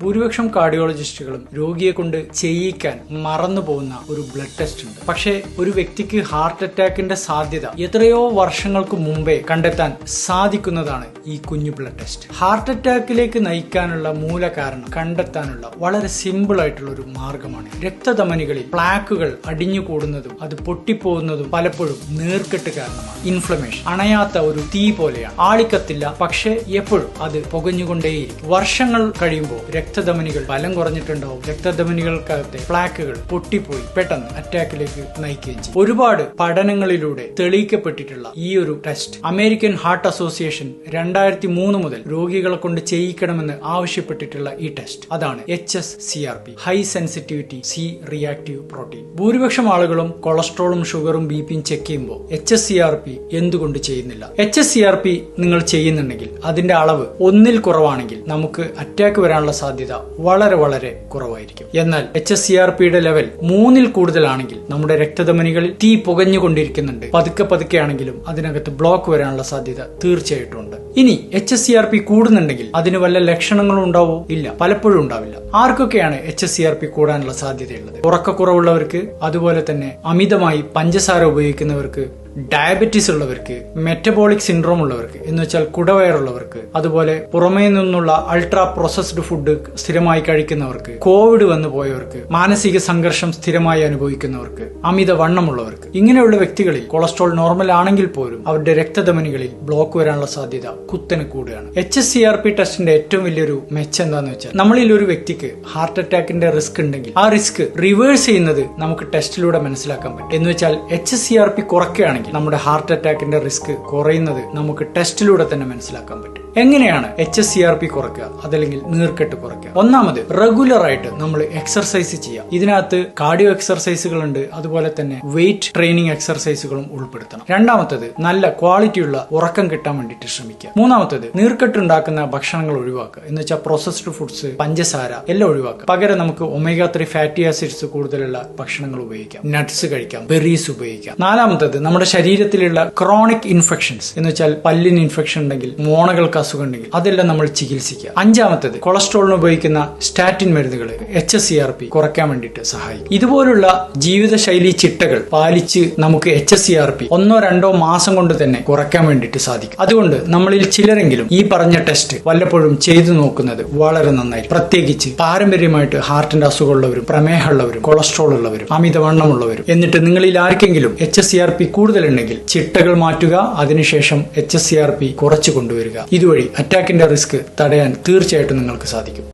ഭൂരിപക്ഷം കാർഡിയോളജിസ്റ്റുകളും രോഗിയെ കൊണ്ട് ചെയ്യിക്കാൻ മറന്നു പോകുന്ന ഒരു ബ്ലഡ് ടെസ്റ്റ് ഉണ്ട്. പക്ഷേ ഒരു വ്യക്തിക്ക് ഹാർട്ട് അറ്റാക്കിന്റെ സാധ്യത എത്രയോ വർഷങ്ങൾക്ക് മുമ്പേ കണ്ടെത്താൻ സാധിക്കുന്നതാണ് ഈ കുഞ്ഞു ബ്ലഡ് ടെസ്റ്റ്. ഹാർട്ട് അറ്റാക്കിലേക്ക് നയിക്കാനുള്ള മൂല കാരണം കണ്ടെത്താനുള്ള വളരെ സിമ്പിൾ ആയിട്ടുള്ള ഒരു മാർഗമാണ്. രക്തധമനികളിൽ പ്ലാക്കുകൾ അടിഞ്ഞുകൂടുന്നതും അത് പൊട്ടിപ്പോകുന്നതും പലപ്പോഴും നീർക്കെട്ട് കാരണമാണ്. ഇൻഫ്ലമേഷൻ അണയാത്ത ഒരു തീ പോലെയാണ്. ആളിക്കത്തില്ല, പക്ഷേ എപ്പോഴും അത് പുകഞ്ഞുകൊണ്ടേയിരിക്കും. വർഷങ്ങൾ കഴിയുമ്പോൾ രക്തധമനികൾ ബലം കുറഞ്ഞിട്ടുണ്ടാവും. രക്തധമനികൾക്കകത്തെ പ്ലാക്കുകൾ പൊട്ടിപ്പോയി പെട്ടെന്ന് അറ്റാക്കിലേക്ക് നയിക്കുകയും ചെയ്യും. ഒരുപാട് പഠനങ്ങളിലൂടെ തെളിയിക്കപ്പെട്ടിട്ടുള്ള ഈ ഒരു ടെസ്റ്റ് അമേരിക്കൻ ഹാർട്ട് അസോസിയേഷൻ 2003 മുതൽ രോഗികളെ കൊണ്ട് ചെയ്യിക്കണമെന്ന് ആവശ്യപ്പെട്ടിട്ടുള്ള ഈ ടെസ്റ്റ് അതാണ് HSCRP, high sensitivity C reactive protein. ഭൂരിപക്ഷം ആളുകളും കൊളസ്ട്രോളും ഷുഗറും ബിപിയും ചെക്ക് ചെയ്യുമ്പോൾ HSCRP എന്തുകൊണ്ട് ചെയ്യുന്നില്ല? HSCRP നിങ്ങൾ ചെയ്യുന്നുണ്ടെങ്കിൽ അതിന്റെ അളവ് 1ൽ കുറവാണെങ്കിൽ നമുക്ക് അറ്റാക്ക് വരാനുള്ള സാധ്യത വളരെ വളരെ കുറവായിരിക്കും. എന്നാൽ HSCRPയുടെ ലെവൽ 3ൽ കൂടുതലാണെങ്കിൽ നമ്മുടെ രക്തധമനികളിൽ തീ പുകഞ്ഞുകൊണ്ടിരിക്കുന്നുണ്ട്. പതുക്കെ ആണെങ്കിലും അതിനകത്ത് ബ്ലോക്ക് വരാനുള്ള സാധ്യത തീർച്ചയായിട്ടും ഉണ്ട്. ഇനി HSCRP കൂടുന്നുണ്ടെങ്കിൽ അതിന് വല്ല ലക്ഷണങ്ങളും ഉണ്ടാവോ? ഇല്ല, പലപ്പോഴും ഉണ്ടാവില്ല. ആർക്കൊക്കെയാണ് HSCRP കൂടാനുള്ള സാധ്യതയുള്ളത്? ഉറക്കക്കുറവുള്ളവർക്ക്, അതുപോലെ തന്നെ അമിതമായി പഞ്ചസാര ഉപയോഗിക്കുന്നവർക്ക്, ഡയബറ്റീസ് ഉള്ളവർക്ക്, മെറ്റബോളിക് സിൻഡ്രോം ഉള്ളവർക്ക് എന്ന് വെച്ചാൽ കുടവയറുള്ളവർക്ക്, അതുപോലെ പുറമേ നിന്നുള്ള അൾട്രാ പ്രോസസ്ഡ് ഫുഡ് സ്ഥിരമായി കഴിക്കുന്നവർക്ക്, കോവിഡ് വന്നു പോയവർക്ക്, മാനസിക സംഘർഷം സ്ഥിരമായി അനുഭവിക്കുന്നവർക്ക്, അമിത വണ്ണമുള്ളവർക്ക്. ഇങ്ങനെയുള്ള വ്യക്തികളിൽ കൊളസ്ട്രോൾ നോർമൽ ആണെങ്കിൽ പോലും അവരുടെ രക്തധമനികളിൽ ബ്ലോക്ക് വരാനുള്ള സാധ്യത കുത്തനെ കൂടുകയാണ്. HSCRP ടെസ്റ്റിന്റെ ഏറ്റവും വലിയൊരു മെച്ചം എന്താന്ന് വെച്ചാൽ നമ്മളിൽ ഒരു വ്യക്തിക്ക് ഹാർട്ട് അറ്റാക്കിന്റെ റിസ്ക് ഉണ്ടെങ്കിൽ ആ റിസ്ക് റിവേഴ്സ് ചെയ്യുന്നത് നമുക്ക് ടെസ്റ്റിലൂടെ മനസ്സിലാക്കാൻ പറ്റും. എന്ന് വെച്ചാൽ HSCRP കുറയ്ക്കുകയാണെങ്കിൽ നമ്മുടെ ഹാർട്ട് അറ്റാക്കിന്റെ റിസ്ക് കുറയുന്നത് നമുക്ക് ടെസ്റ്റിലൂടെ തന്നെ മനസ്സിലാക്കാൻ പറ്റും. എങ്ങനെയാണ് HSCRP കുറയ്ക്കുക, അതല്ലെങ്കിൽ നീർക്കെട്ട് കുറയ്ക്കുക? ഒന്നാമത്, റെഗുലർ ആയിട്ട് നമ്മൾ എക്സർസൈസ് ചെയ്യുക. ഇതിനകത്ത് കാർഡിയോ എക്സർസൈസുകൾ ഉണ്ട്, അതുപോലെ തന്നെ വെയിറ്റ് ട്രെയിനിങ് എക്സർസൈസുകളും ഉൾപ്പെടുത്തണം. രണ്ടാമത്തത്, നല്ല ക്വാളിറ്റിയുള്ള ഉറക്കം കിട്ടാൻ വേണ്ടിയിട്ട് ശ്രമിക്കുക. മൂന്നാമത്തത്, നീർക്കെട്ട് ഉണ്ടാക്കുന്ന ഭക്ഷണങ്ങൾ ഒഴിവാക്കുക. എന്ന് വെച്ചാൽ പ്രോസസ്ഡ് ഫുഡ്സ്, പഞ്ചസാര എല്ലാം ഒഴിവാക്കുക. പകരം നമുക്ക് omega-3 ഫാറ്റി ആസിഡ്സ് കൂടുതലുള്ള ഭക്ഷണങ്ങൾ ഉപയോഗിക്കാം. നട്ട്സ് കഴിക്കാം, ബെറീസ് ഉപയോഗിക്കാം. നാലാമത്തത്, നമ്മുടെ ശരീരത്തിലുള്ള ക്രോണിക് ഇൻഫെക്ഷൻസ് എന്ന് വെച്ചാൽ പല്ലിന് ഇൻഫെക്ഷൻ ഉണ്ടെങ്കിൽ, മോണകൾക്ക് അസുഖം ഉണ്ടെങ്കിൽ അതെല്ലാം നമ്മൾ ചികിത്സിക്കുക. അഞ്ചാമത്തത്, കൊളസ്ട്രോളിന് ഉപയോഗിക്കുന്ന സ്റ്റാറ്റിൻ മരുന്നുകൾ HSCRP കുറയ്ക്കാൻ വേണ്ടിയിട്ട് സഹായിക്കും. ഇതുപോലുള്ള ജീവിതശൈലി ചിട്ടകൾ പാലിച്ച് നമുക്ക് HSCRP 1-2 മാസം കൊണ്ട് തന്നെ കുറയ്ക്കാൻ വേണ്ടിയിട്ട് സാധിക്കും. അതുകൊണ്ട് നമ്മളിൽ ചിലരെങ്കിലും ഈ പറഞ്ഞ ടെസ്റ്റ് വല്ലപ്പോഴും ചെയ്തു നോക്കുന്നത് വളരെ നന്നായിരിക്കും. പ്രത്യേകിച്ച് പാരമ്പര്യമായിട്ട് ഹാർട്ടിന്റെ അസുഖമുള്ളവരും, പ്രമേഹമുള്ളവരും, കൊളസ്ട്രോൾ ഉള്ളവരും, അമിതവണ്ണമുള്ളവരും. എന്നിട്ട് നിങ്ങളിൽ ആർക്കെങ്കിലും HSCRP കൂടുതലുണ്ടെങ്കിൽ ചിട്ടകൾ മാറ്റുക, അതിനുശേഷം HSCRP കുറച്ചു കൊണ്ടുവരിക. ഇതുവഴി അറ്റാക്കിന്റെ റിസ്ക് തടയാൻ തീർച്ചയായിട്ടും നിങ്ങൾക്ക് സാധിക്കും.